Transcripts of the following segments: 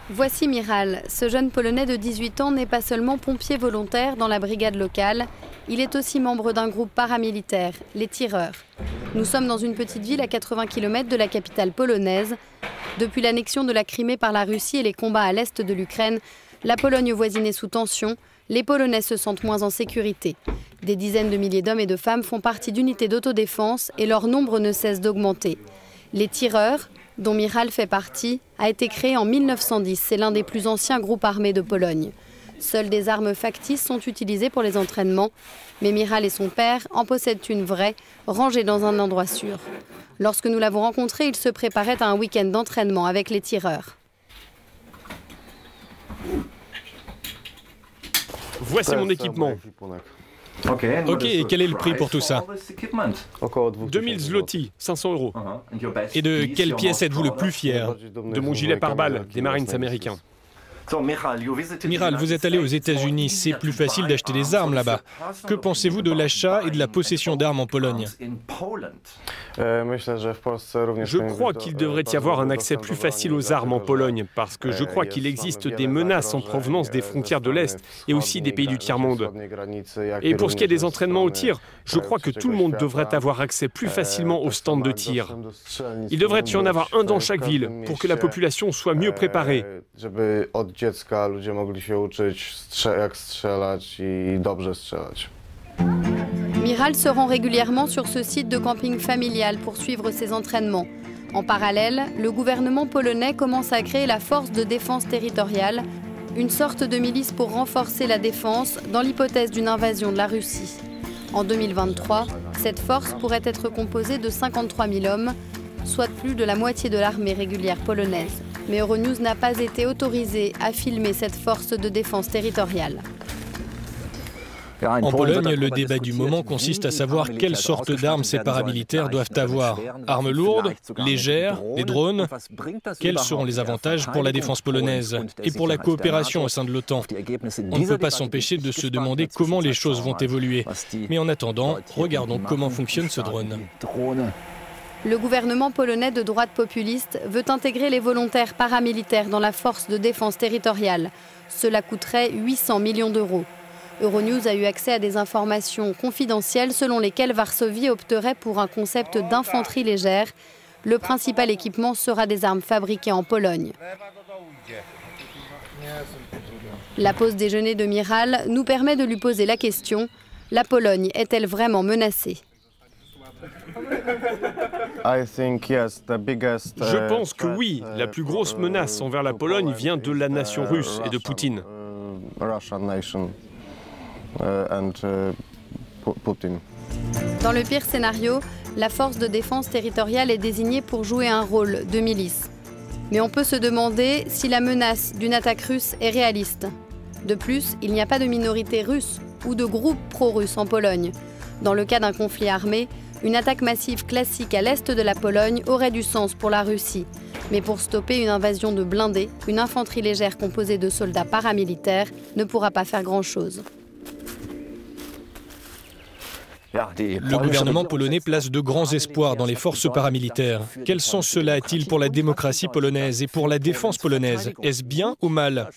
Voici Michal. Ce jeune Polonais de 18 ans n'est pas seulement pompier volontaire dans la brigade locale, il est aussi membre d'un groupe paramilitaire, les Tireurs. Nous sommes dans une petite ville à 80 km de la capitale polonaise. Depuis l'annexion de la Crimée par la Russie et les combats à l'est de l'Ukraine, la Pologne voisine est sous tension, les Polonais se sentent moins en sécurité. Des dizaines de milliers d'hommes et de femmes font partie d'unités d'autodéfense et leur nombre ne cesse d'augmenter. Les Tireurs, dont Michal fait partie, a été créé en 1910. C'est l'un des plus anciens groupes armés de Pologne. Seules des armes factices sont utilisées pour les entraînements, mais Michal et son père en possèdent une vraie, rangée dans un endroit sûr. Lorsque nous l'avons rencontré, il se préparait à un week-end d'entraînement avec les Tireurs. Voici mon équipement. Ok, et quel est le prix pour tout ça? 2000 zloty, 500 €. Et de quelle pièce êtes-vous le plus fier? De mon gilet pare-balles des Marines américains. Michal, vous êtes allé aux États-Unis, c'est plus facile d'acheter des armes là-bas. Que pensez-vous de l'achat et de la possession d'armes en Pologne? Je crois qu'il devrait y avoir un accès plus facile aux armes en Pologne, parce que je crois qu'il existe des menaces en provenance des frontières de l'Est et aussi des pays du tiers-monde. Et pour ce qui est des entraînements au tir, je crois que tout le monde devrait avoir accès plus facilement aux stands de tir. Il devrait y en avoir un dans chaque ville pour que la population soit mieux préparée. Michal se rend régulièrement sur ce site de camping familial pour suivre ses entraînements. En parallèle, le gouvernement polonais commence à créer la force de défense territoriale, une sorte de milice pour renforcer la défense dans l'hypothèse d'une invasion de la Russie. En 2023, cette force pourrait être composée de 53 000 hommes, soit plus de la moitié de l'armée régulière polonaise. Mais Euronews n'a pas été autorisé à filmer cette force de défense territoriale. En Pologne, le débat du moment consiste à savoir quelle sorte d'armes ces paramilitaires doivent avoir. Armes lourdes, légères, des drones. Quels seront les avantages pour la défense polonaise et pour la coopération au sein de l'OTAN? On ne peut pas s'empêcher de se demander comment les choses vont évoluer. Mais en attendant, regardons comment fonctionne ce drone. Le gouvernement polonais de droite populiste veut intégrer les volontaires paramilitaires dans la force de défense territoriale. Cela coûterait 800 millions d'euros. Euronews a eu accès à des informations confidentielles selon lesquelles Varsovie opterait pour un concept d'infanterie légère. Le principal équipement sera des armes fabriquées en Pologne. La pause déjeuner de Michal nous permet de lui poser la question: la Pologne est-elle vraiment menacée ? Je pense que oui, la plus grosse menace envers la Pologne vient de la nation russe et de Poutine. Dans le pire scénario, la force de défense territoriale est désignée pour jouer un rôle de milice. Mais on peut se demander si la menace d'une attaque russe est réaliste. De plus, il n'y a pas de minorité russe ou de groupe pro-russe en Pologne. Dans le cas d'un conflit armé, une attaque massive classique à l'est de la Pologne aurait du sens pour la Russie. Mais pour stopper une invasion de blindés, une infanterie légère composée de soldats paramilitaires ne pourra pas faire grand-chose. Le gouvernement polonais place de grands espoirs dans les forces paramilitaires. Quel sens cela a-t-il pour la démocratie polonaise et pour la défense polonaise? Est-ce bien ou mal?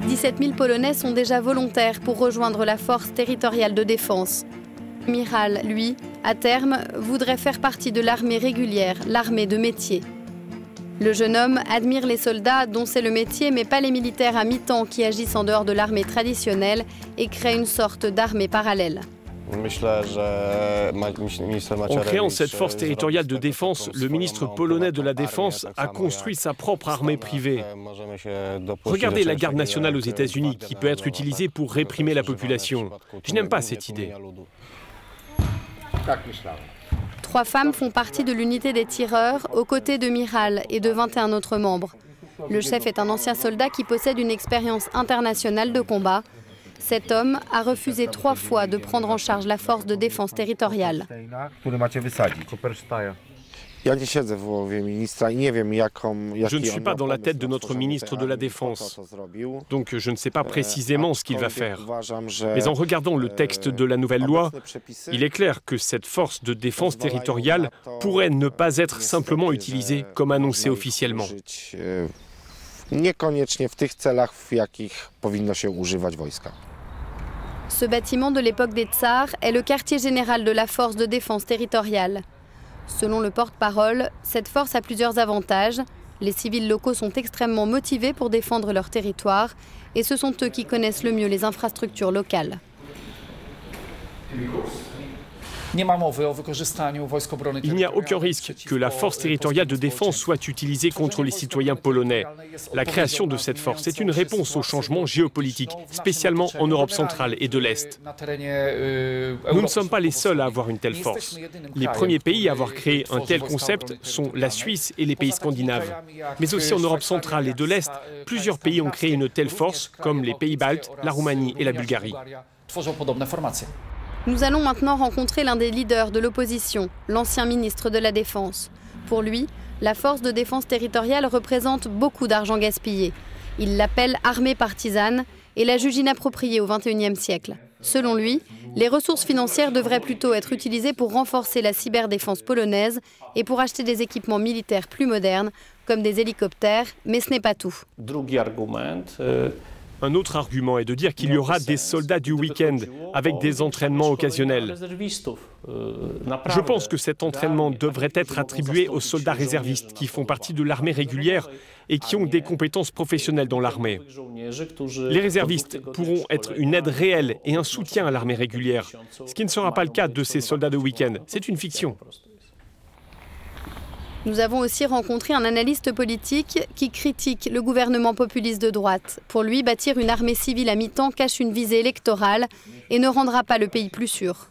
17 000 Polonais sont déjà volontaires pour rejoindre la force territoriale de défense. Michal, lui, à terme, voudrait faire partie de l'armée régulière, l'armée de métier. Le jeune homme admire les soldats dont c'est le métier, mais pas les militaires à mi-temps qui agissent en dehors de l'armée traditionnelle et créent une sorte d'armée parallèle. En créant cette force territoriale de défense, le ministre polonais de la Défense a construit sa propre armée privée. Regardez la garde nationale aux États-Unis qui peut être utilisée pour réprimer la population. Je n'aime pas cette idée. 3 femmes font partie de l'unité des tireurs, aux côtés de Michal et de 21 autres membres. Le chef est un ancien soldat qui possède une expérience internationale de combat. Cet homme a refusé 3 fois de prendre en charge la force de défense territoriale. Je ne suis pas dans la tête de notre ministre de la Défense, donc je ne sais pas précisément ce qu'il va faire. Mais en regardant le texte de la nouvelle loi, il est clair que cette force de défense territoriale pourrait ne pas être simplement utilisée comme annoncé officiellement. Ce bâtiment de l'époque des Tsars est le quartier général de la force de défense territoriale. Selon le porte-parole, cette force a plusieurs avantages. Les civils locaux sont extrêmement motivés pour défendre leur territoire et ce sont eux qui connaissent le mieux les infrastructures locales. Il n'y a aucun risque que la force territoriale de défense soit utilisée contre les citoyens polonais. La création de cette force est une réponse au changement géopolitique, spécialement en Europe centrale et de l'Est. Nous ne sommes pas les seuls à avoir une telle force. Les premiers pays à avoir créé un tel concept sont la Suisse et les pays scandinaves. Mais aussi en Europe centrale et de l'Est, plusieurs pays ont créé une telle force, comme les pays baltes, la Roumanie et la Bulgarie. Nous allons maintenant rencontrer l'un des leaders de l'opposition, l'ancien ministre de la Défense. Pour lui, la force de défense territoriale représente beaucoup d'argent gaspillé. Il l'appelle armée partisane et la juge inappropriée au XXIe siècle. Selon lui, les ressources financières devraient plutôt être utilisées pour renforcer la cyberdéfense polonaise et pour acheter des équipements militaires plus modernes, comme des hélicoptères, mais ce n'est pas tout. Un autre argument est de dire qu'il y aura des soldats du week-end avec des entraînements occasionnels. Je pense que cet entraînement devrait être attribué aux soldats réservistes qui font partie de l'armée régulière et qui ont des compétences professionnelles dans l'armée. Les réservistes pourront être une aide réelle et un soutien à l'armée régulière, ce qui ne sera pas le cas de ces soldats de week-end. C'est une fiction. Nous avons aussi rencontré un analyste politique qui critique le gouvernement populiste de droite. Pour lui, bâtir une armée civile à mi-temps cache une visée électorale et ne rendra pas le pays plus sûr.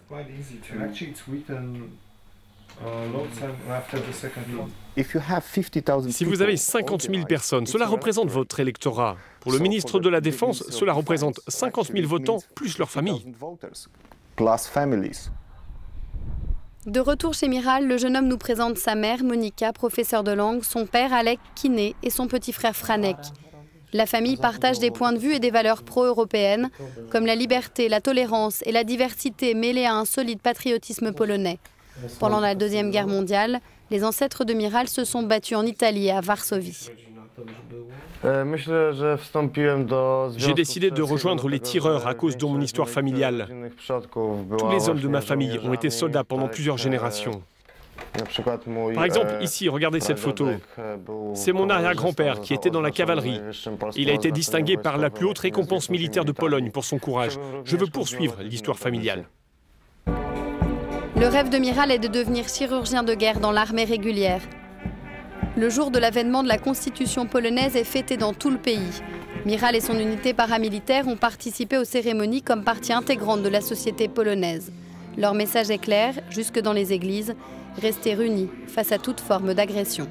Si vous avez 50 000 personnes, cela représente votre électorat. Pour le ministre de la Défense, cela représente 50 000 votants plus leur famille. De retour chez Miral, le jeune homme nous présente sa mère, Monika, professeure de langue, son père, Alek, kiné, et son petit frère, Franek. La famille partage des points de vue et des valeurs pro-européennes, comme la liberté, la tolérance et la diversité mêlées à un solide patriotisme polonais. Pendant la Deuxième Guerre mondiale, les ancêtres de Miral se sont battus en Italie et à Varsovie. J'ai décidé de rejoindre les tireurs à cause de mon histoire familiale. Tous les hommes de ma famille ont été soldats pendant plusieurs générations. Par exemple, ici, regardez cette photo. C'est mon arrière-grand-père qui était dans la cavalerie. Il a été distingué par la plus haute récompense militaire de Pologne pour son courage. Je veux poursuivre l'histoire familiale. Le rêve de Miral est de devenir chirurgien de guerre dans l'armée régulière. Le jour de l'avènement de la Constitution polonaise est fêté dans tout le pays. Miral et son unité paramilitaire ont participé aux cérémonies comme partie intégrante de la société polonaise. Leur message est clair, jusque dans les églises, rester unis face à toute forme d'agression.